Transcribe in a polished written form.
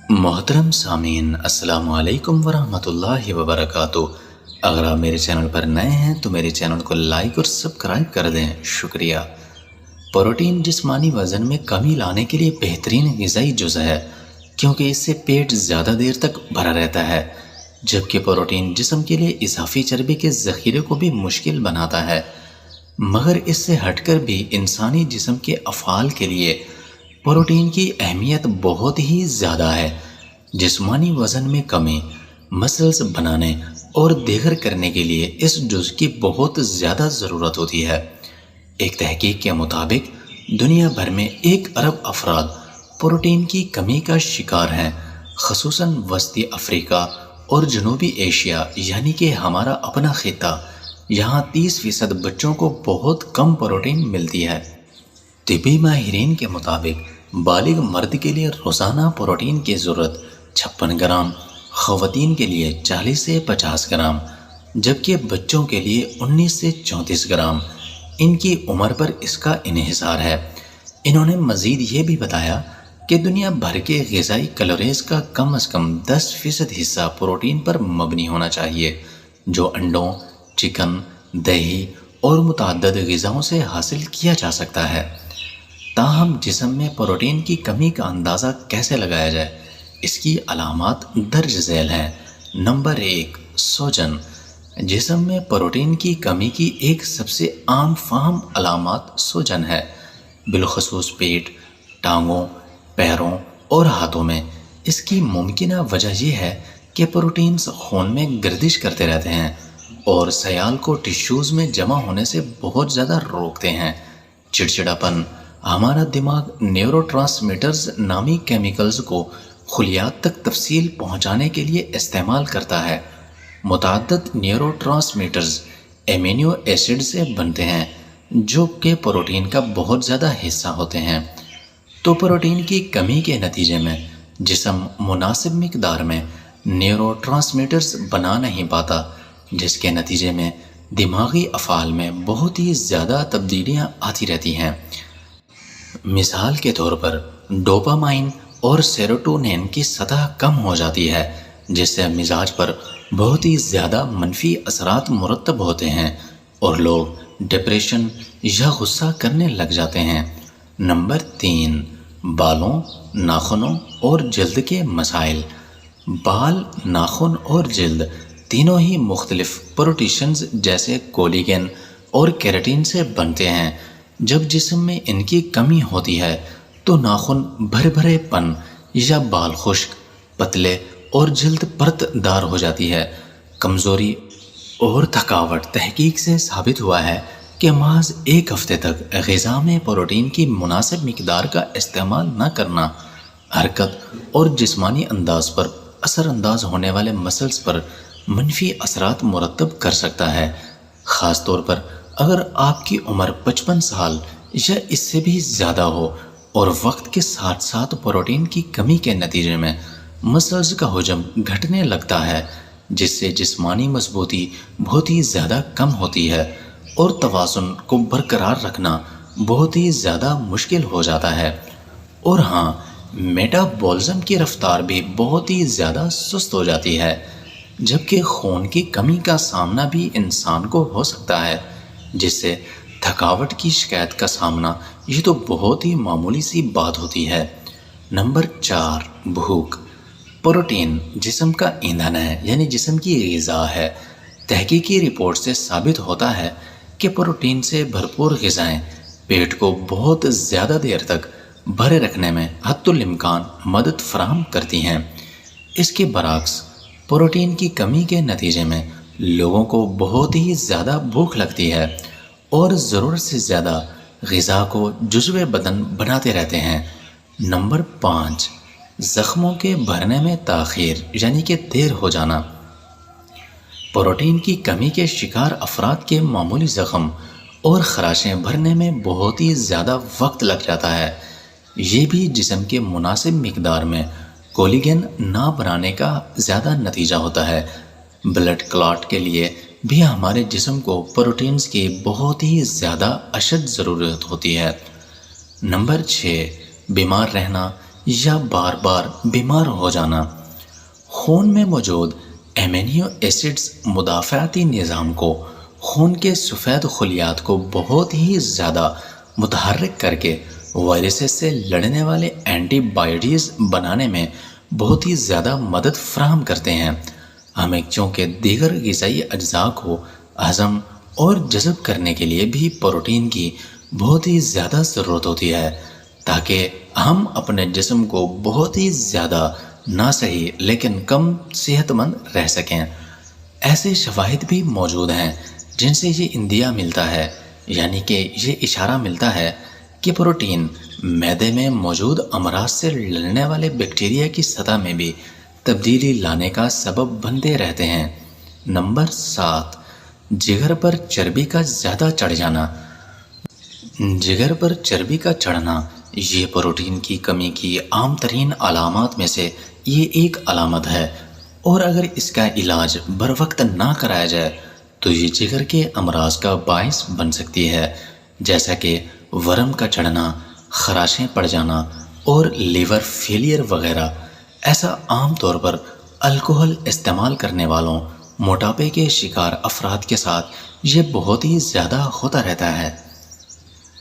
محترم سامعین، السلام علیکم ورحمۃ اللہ وبرکاتہ۔ اگر آپ میرے چینل پر نئے ہیں تو میرے چینل کو لائک اور سبسکرائب کر دیں، شکریہ۔ پروٹین جسمانی وزن میں کمی لانے کے لیے بہترین غذائی جز ہے، کیونکہ اس سے پیٹ زیادہ دیر تک بھرا رہتا ہے، جبکہ پروٹین جسم کے لیے اضافی چربی کے ذخیرے کو بھی مشکل بناتا ہے۔ مگر اس سے ہٹ کر بھی انسانی جسم کے افعال کے لیے پروٹین کی اہمیت بہت ہی زیادہ ہے۔ جسمانی وزن میں کمی، مسلز بنانے اور دیگر کرنے کے لیے اس جز کی بہت زیادہ ضرورت ہوتی ہے۔ ایک تحقیق کے مطابق دنیا بھر میں 1 ارب افراد پروٹین کی کمی کا شکار ہیں، خصوصاً وسطی افریقہ اور جنوبی ایشیا، یعنی کہ ہمارا اپنا خطہ۔ یہاں 30% بچوں کو بہت کم پروٹین ملتی ہے۔ طبی ماہرین کے مطابق بالغ مرد کے لیے روزانہ پروٹین کی ضرورت 56 گرام، خواتین کے لیے 40 سے 50 گرام، جبکہ بچوں کے لیے 19 سے 34 گرام۔ ان کی عمر پر اس کا انحصار ہے۔ انہوں نے مزید یہ بھی بتایا کہ دنیا بھر کے غذائی کیلوریز کا کم از کم 10% حصہ پروٹین پر مبنی ہونا چاہیے، جو انڈوں، چکن، دہی اور متعدد غذاؤں سے حاصل کیا جا سکتا ہے۔ تاہم جسم میں پروٹین کی کمی کا اندازہ کیسے لگایا جائے؟ اس کی علامات درج ذیل ہیں۔ نمبر 1، سوجن۔ جسم میں پروٹین کی کمی کی ایک سب سے عام فہم علامات سوجن ہے، بالخصوص پیٹ، ٹانگوں، پیروں اور ہاتھوں میں۔ اس کی ممکنہ وجہ یہ ہے کہ پروٹینز خون میں گردش کرتے رہتے ہیں اور سیال کو ٹشوز میں جمع ہونے سے بہت زیادہ روکتے ہیں۔ چڑچڑاپن۔ ہمارا دماغ نیورو ٹرانسمیٹرز نامی کیمیکلز کو خلیات تک تفصیل پہنچانے کے لیے استعمال کرتا ہے۔ متعدد نیورو ٹرانسمیٹرز امینو ایسڈ سے بنتے ہیں، جو کہ پروٹین کا بہت زیادہ حصہ ہوتے ہیں۔ تو پروٹین کی کمی کے نتیجے میں جسم مناسب مقدار میں نیورو ٹرانسمیٹرز بنا نہیں پاتا، جس کے نتیجے میں دماغی افعال میں بہت ہی زیادہ تبدیلیاں آتی رہتی ہیں۔ مثال کے طور پر ڈوپامائن اور سیروٹونین کی سطح کم ہو جاتی ہے، جس سے مزاج پر بہت ہی زیادہ منفی اثرات مرتب ہوتے ہیں اور لوگ ڈپریشن یا غصہ کرنے لگ جاتے ہیں۔ نمبر 3، بالوں، ناخنوں اور جلد کے مسائل۔ بال، ناخن اور جلد تینوں ہی مختلف پروٹینز جیسے کولیجن اور کیراٹین سے بنتے ہیں۔ جب جسم میں ان کی کمی ہوتی ہے تو ناخن بھرے بھرے پن یا بال خشک، پتلے اور جلد پرت دار ہو جاتی ہے۔ کمزوری اور تھکاوٹ۔ تحقیق سے ثابت ہوا ہے کہ محض 1 ہفتے تک غذا میں پروٹین کی مناسب مقدار کا استعمال نہ کرنا حرکت اور جسمانی انداز پر اثر انداز ہونے والے مسلز پر منفی اثرات مرتب کر سکتا ہے۔ خاص طور پر اگر آپ کی عمر 55 سال یا اس سے بھی زیادہ ہو اور وقت کے ساتھ ساتھ پروٹین کی کمی کے نتیجے میں مسلز کا حجم گھٹنے لگتا ہے، جس سے جسمانی مضبوطی بہت ہی زیادہ کم ہوتی ہے اور توازن کو برقرار رکھنا بہت ہی زیادہ مشکل ہو جاتا ہے۔ اور ہاں، میٹابولزم کی رفتار بھی بہت ہی زیادہ سست ہو جاتی ہے، جبکہ خون کی کمی کا سامنا بھی انسان کو ہو سکتا ہے، جس سے تھکاوٹ کی شکایت کا سامنا یہ تو بہت ہی معمولی سی بات ہوتی ہے۔ نمبر 4، بھوک۔ پروٹین جسم کا ایندھن ہے، یعنی جسم کی غذا ہے۔ تحقیقی رپورٹ سے ثابت ہوتا ہے کہ پروٹین سے بھرپور غذائیں پیٹ کو بہت زیادہ دیر تک بھرے رکھنے میں حتی الامکان مدد فراہم کرتی ہیں۔ اس کے برعکس پروٹین کی کمی کے نتیجے میں لوگوں کو بہت ہی زیادہ بھوک لگتی ہے اور ضرورت سے زیادہ غذا کو جزوِ بدن بناتے رہتے ہیں۔ نمبر 5، زخموں کے بھرنے میں تاخیر، یعنی کہ دیر ہو جانا۔ پروٹین کی کمی کے شکار افراد کے معمولی زخم اور خراشیں بھرنے میں بہت ہی زیادہ وقت لگ جاتا ہے۔ یہ بھی جسم کے مناسب مقدار میں کولیجن نہ بنانے کا زیادہ نتیجہ ہوتا ہے۔ بلڈ کلاٹ کے لیے بھی ہمارے جسم کو پروٹینز کی بہت ہی زیادہ اشد ضرورت ہوتی ہے۔ نمبر 6، بیمار رہنا یا بار بار بیمار ہو جانا۔ خون میں موجود امینو ایسڈز مدافعتی نظام کو، خون کے سفید خلیات کو بہت ہی زیادہ متحرک کر کے وائرسز سے لڑنے والے اینٹی باڈیز بنانے میں بہت ہی زیادہ مدد فراہم کرتے ہیں۔ ہمیں چونکہ دیگر غذائی اجزاء کو ہضم اور جذب کرنے کے لیے بھی پروٹین کی بہت ہی زیادہ ضرورت ہوتی ہے، تاکہ ہم اپنے جسم کو بہت ہی زیادہ نہ صحیح لیکن کم صحت مند رہ سکیں۔ ایسے شواہد بھی موجود ہیں جن سے یہ اندیا ملتا ہے، یعنی کہ یہ اشارہ ملتا ہے کہ پروٹین معدے میں موجود امراض سے لڑنے والے بیکٹیریا کی سطح میں بھی تبدیلی لانے کا سبب بنتے رہتے ہیں۔ نمبر 7، جگر پر چربی کا زیادہ چڑھ جانا۔ جگر پر چربی کا چڑھنا یہ پروٹین کی کمی کی عام ترین علامات میں سے یہ ایک علامت ہے، اور اگر اس کا علاج بروقت نہ کرایا جائے تو یہ جگر کے امراض کا باعث بن سکتی ہے، جیسا کہ ورم کا چڑھنا، خراشیں پڑ جانا اور لیور فیلئر وغیرہ۔ ایسا عام طور پر الکحل استعمال کرنے والوں، موٹاپے کے شکار افراد کے ساتھ یہ بہت ہی زیادہ ہوتا رہتا ہے۔